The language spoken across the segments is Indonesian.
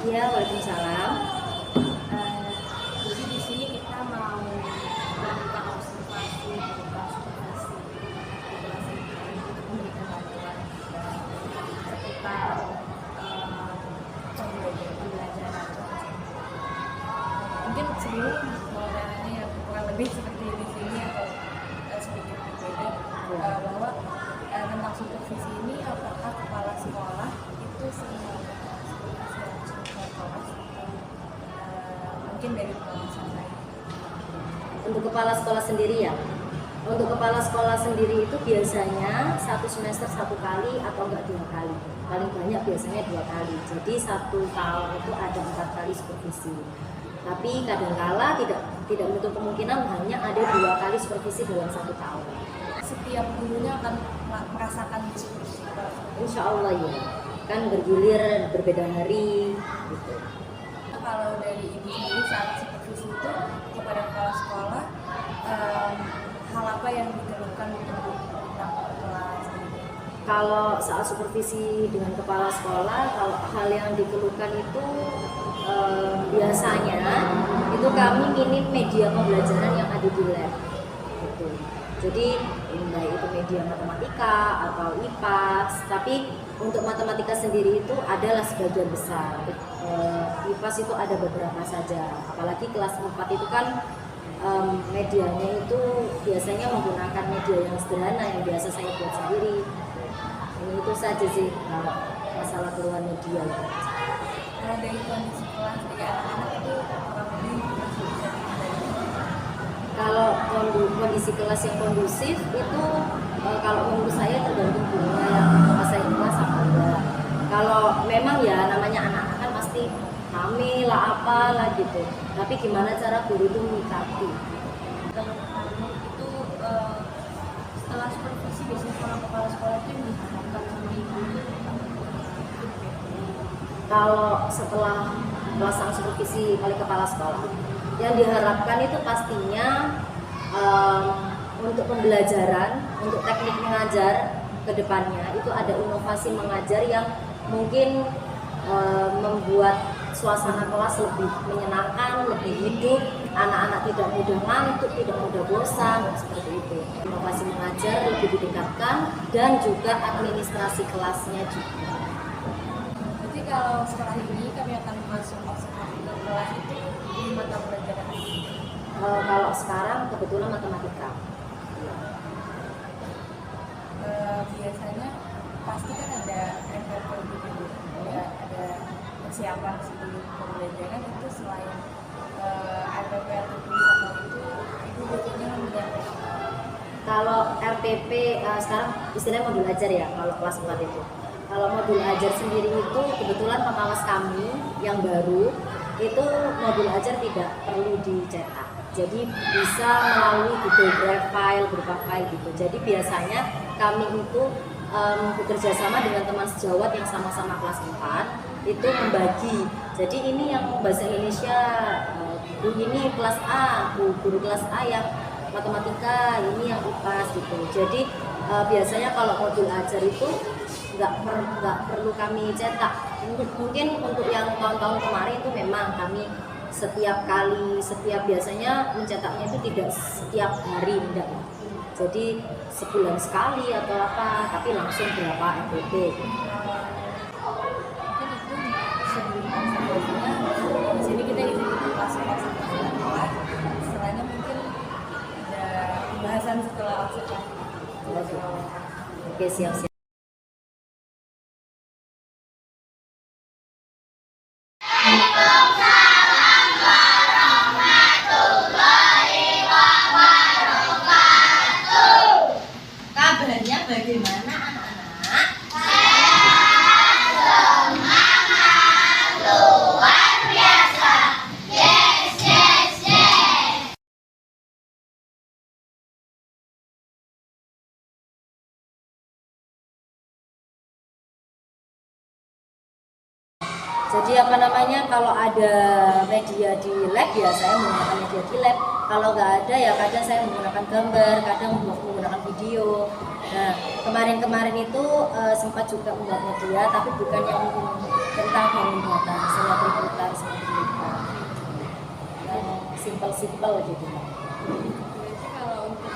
Iya, waalaikumsalam. Jadi di sini kita mau melakukan observasi berupa supervisi memberikan bantuan seputar pembelajaran. Mungkin sebelum modelnya yang kurang lebih seperti di sini atau sedikit berbeda bahwa tentang supervisi ini apakah kepala sekolah itu sering melakukan supervisi kelas mungkin dari pengawasan saya. Untuk kepala sekolah sendiri ya. Untuk kepala sekolah sendiri itu biasanya satu semester satu kali atau enggak 2 kali. Paling banyak biasanya 2 kali. Jadi 1 tahun itu ada 4 kali supervisi. Tapi kadangkala tidak menutup kemungkinan hanya ada 2 kali supervisi dalam 1 tahun. Setiap gurunya akan merasakan supervisi. Insya Allah ya. Kan bergilir berbeda hari gitu. Kalau dari ibu sendiri saat supervisi itu kepada kepala sekolah, hal apa yang dikeluhkan untuk tentang kelas? Kalau saat supervisi dengan kepala sekolah, kalau hal yang dikeluhkan itu biasanya itu kami minim media pembelajaran yang ada di lab gitu. Jadi baik itu media matematika atau IPAS, tapi untuk matematika sendiri itu adalah sebagian besar. IPAS itu ada beberapa saja, apalagi kelas 4 itu kan medianya itu biasanya menggunakan media yang sederhana yang biasa saya buat sendiri. Ini itu saja sih masalah keluar media. Kalau dari kondisi kelas dari anak-anak itu kurang lebih masih bisa kalau kondisi kelas yang kondusif itu kalau menurut saya tergantung gurunya yang menguasai kelas apa enggak. Kalau memang ya namanya anak-anak kan pasti rame lah apalah gitu, tapi gimana cara guru itu menyikapi. kalau itu setelah supervisi biasanya kepala sekolah itu yang diharapkan sama ibu itu Kalau setelah melaksanakan supervisi oleh kepala sekolah, yang diharapkan itu pastinya untuk pembelajaran, untuk teknik mengajar ke depannya itu ada inovasi mengajar yang mungkin membuat suasana kelas lebih menyenangkan, lebih hidup, anak-anak tidak mudah ngantuk, tidak mudah bosan, seperti itu. Inovasi mengajar lebih ditingkatkan dan juga administrasi kelasnya juga. Jadi kalau setelah ini kami akan masuk ke kelas itu di mata pelajaran. Kalau sekarang kebetulan matematika. Biasanya pasti kan ada MPP gitu, ya, ada persiapan sebelum pembelajaran itu selain MPP atau tulisan itu biasanya mendapat. Kalau RTP sekarang istilahnya modul ajar ya kalau kelas 4 itu. Kalau modul ajar sendiri itu kebetulan pengawas kami yang baru itu modul ajar tidak perlu dicetak. Jadi bisa melalui Google Drive file berupa file gitu. Jadi biasanya kami itu bekerja sama dengan teman sejawat yang sama-sama kelas 4 itu membagi. Jadi ini yang bahasa Indonesia ini kelas A, guru kelas A yang matematika, ini yang IPAS gitu. Jadi biasanya kalau modul ajar itu nggak perlu kami cetak. Mungkin untuk yang tahun-tahun kemarin itu memang kami setiap biasanya mencetaknya itu tidak setiap hari, enggak. Jadi sebulan sekali atau apa, tapi langsung berapa MPP. Mungkin itu sebelum observasinya di sini kita isi kelas-kelas setelah istilahnya mungkin ada pembahasan setelah observasi. Oke, siap-siap. Kabarnya bagaimana anak-anak? Semangat luar biasa. Yes, yes, yes. Jadi kalau ada media di lab ya saya menggunakan media di lab. Kalau nggak ada ya kadang saya menggunakan gambar, kadang menggunakan video. Nah kemarin itu sempat juga membuat media, tapi bukan yang tentang bangun batang, simetri putar, simetri lipat, yang simpel-simpel gitu. Berarti kalau untuk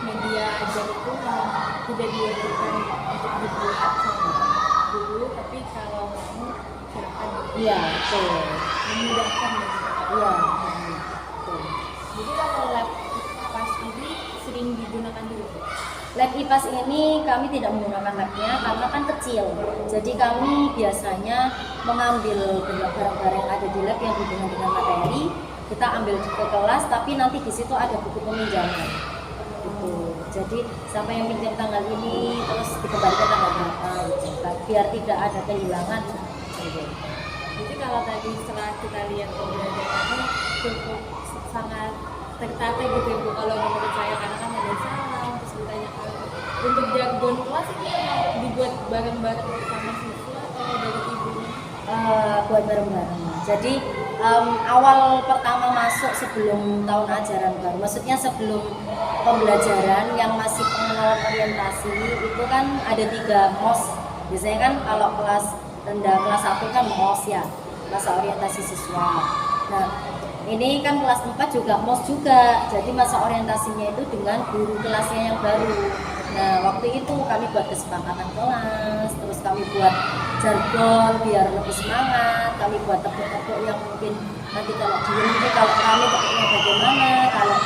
media ajar itu tidak diwajibkan untuk dibuat sama dulu, tapi kalau mau silakan Iya, betul. memudahkan ya. Iya, betul. Jadi kalau lab pas ini sering digunakan dulu. Lab IPAS ini kami tidak menggunakan labnya karena kan kecil. Jadi kami biasanya mengambil barang-barang yang ada di lab yang hubungan dengan materi, kita ambil ke kelas, tapi nanti di situ ada buku peminjaman. Gitu. Jadi sampai yang pinjam tanggal ini terus dikembalikan tanggal berapa gitu. Biar tidak ada kehilangan. Gitu. Jadi kalau tadi setelah kita lihat pembelajarannya cukup sangat tertata gitu ya Bu, kalau menurut saya karena kan ada salam terus ditanyakan untuk jargon kelas itu memang dibuat bareng-bareng sama siswa atau dari ibunya? Buat bareng-bareng. Jadi awal pertama masuk sebelum tahun ajaran baru, maksudnya sebelum pembelajaran yang masih pengenalan orientasi itu kan ada 3 MOS. Biasanya kan kalau kelas rendah kelas 1 kan MOS ya, masa orientasi siswa. Nah, ini kan kelas 4 juga MOS juga. Jadi masa orientasinya itu dengan guru kelasnya yang baru. Nah, waktu itu kami buat kesepakatan kelas, terus kami buat jargon biar lebih semangat, kami buat tepuk-tepuk yang mungkin nanti kalau diem kalau kami tepuknya bagaimana, kalau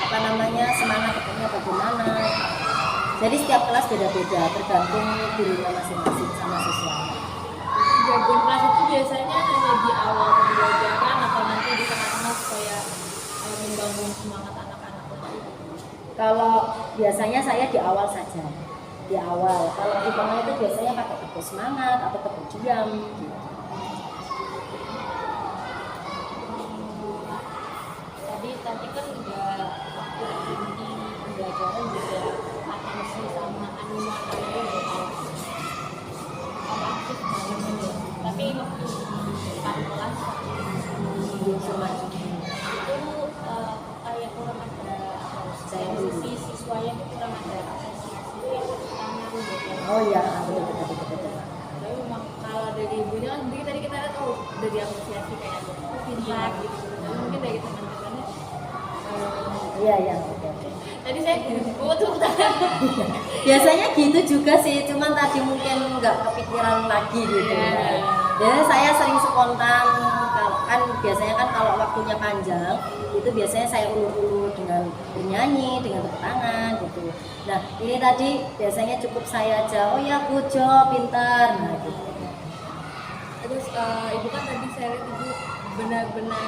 apa namanya semangat tepuknya bagaimana. Jadi setiap kelas beda-beda tergantung gurunya masing-masing sama siswanya. Jargon kelas itu biasanya hanya di awal pembelajaran atau nanti di tengah-tengah supaya membangun semangat anak-anak lagi. Kalau biasanya saya di awal saja, di awal. Kalau di tengah itu biasanya pakai tepuk semangat atau tepuk diam. Gitu. Tadi kan udah waktu di pembelajaran juga atensi sama animasi gitu aktif banget ya. Tapi waktu depan kelas itu kayak kurang ada saya sisi siswanya itu kurang ada apresiasi kayak tangan gitu. Oh iya, betul. Tapi memang kalau dari ibunya kan sendiri tadi kita lihat udah diapresiasi kayak pintar gitu. Tapi mungkin dari teman-temannya Iya. tadi saya tepuk tangan. Biasanya gitu juga sih, cuman tadi mungkin nggak kepikiran lagi gitu. Iya. Jadi saya sering spontan, kan biasanya kan kalau waktunya panjang itu biasanya saya ulur-ulur dengan bernyanyi, dengan tepuk tangan gitu. Nah ini tadi biasanya cukup saya aja, oh ya pujo, pintar, nah gitu. Terus ibu kan tadi saya lihat ibu benar-benar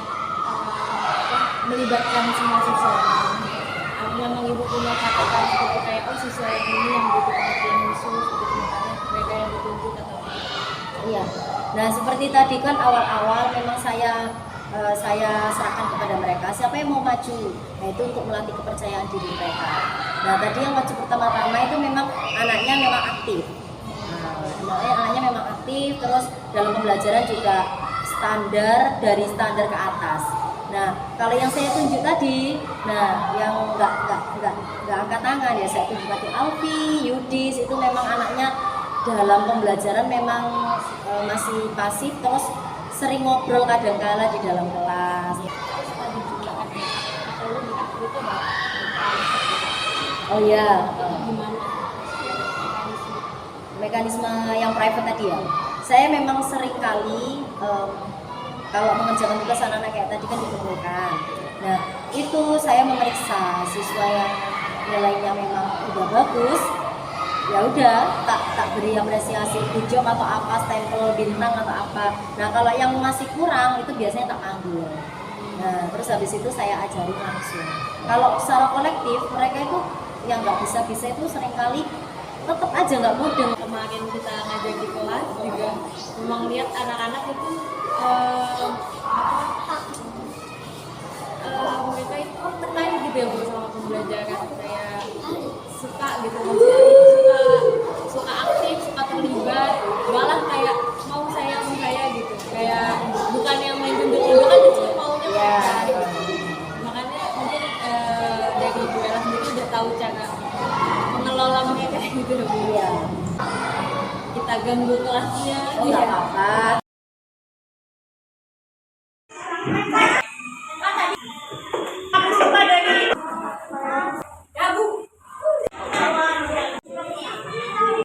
melibatkan semua siswa. Memang ibu punya catatan seperti kayak siswa yang ini yang butuh perhatian khusus, gitu makanya mereka yang ditunjuk atau Iya. Nah seperti tadi kan awal-awal memang saya serahkan kepada mereka siapa yang mau maju. Nah itu untuk melatih kepercayaan diri mereka. Nah tadi yang maju pertama-tama itu memang anaknya memang aktif. Nah, anaknya memang aktif, terus dalam pembelajaran juga standar dari standar ke atas. Nah kalau yang saya tunjuk tadi, nah yang nggak angkat tangan ya saya tunjuk tadi Alfi, Yudis itu memang anaknya dalam pembelajaran memang masih pasif, terus sering ngobrol kadang-kala di dalam kelas. tadi juga ada atau lu di akhir itu ada Oh iya, gimana mekanisme yang private tadi ya. Saya memang sering kali kalau mengerjakan tugas anak-anak kayak tadi kan dikumpulkan. Nah itu saya memeriksa siswa yang nilainya memang udah bagus, ya udah tak beri apresiasi good job atau apa, stempel bintang atau apa. Nah kalau yang masih kurang itu biasanya tak panggil. Nah terus habis itu saya ajari langsung. Kalau secara kolektif mereka itu yang nggak bisa itu seringkali tetap aja nggak mudeng. kemarin kita ngajar di kelas juga memang lihat anak-anak itu mereka itu tertarik gitu ya Bu sama pembelajaran, kayak suka gitu, maksudnya suka aktif, suka terlibat, malah kayak mau saya gitu, kayak bukan yang main tunjuk-tunjukkan justru maunya mereka gitu. Makanya mungkin dari Bu Ella sendiri udah tahu cara mengelola mereka gitu ya Bu. Iya. kita ganggu kelasnya. Oh nggak apa-apa.